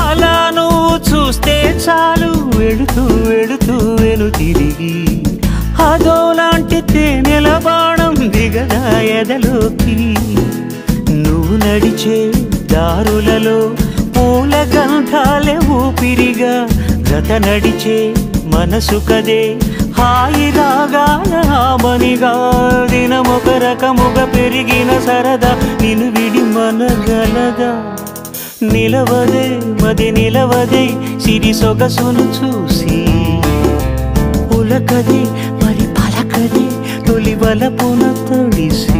అలా నువ్వు చూస్తే చాలు వెళుతూ వెళుతూ వెను తిరిగి అదోలాంటి తేనెల బాణం దిగదా ఎదలోకి నువ్వు నడిచే దారులలో పూల గంధాలే ఊపిరిగా జత నడిచే మనసు కదే హాయి రాగాల ఆమనిగా దినమొక రకముగా పెరిగిన సరదా నిన్ను విడి మనగలదా నిలవదే మది నిలవదే సిరి సొగసును చూసి ఉలకదే మరి పలకదే తొలి వలపున తొడిసి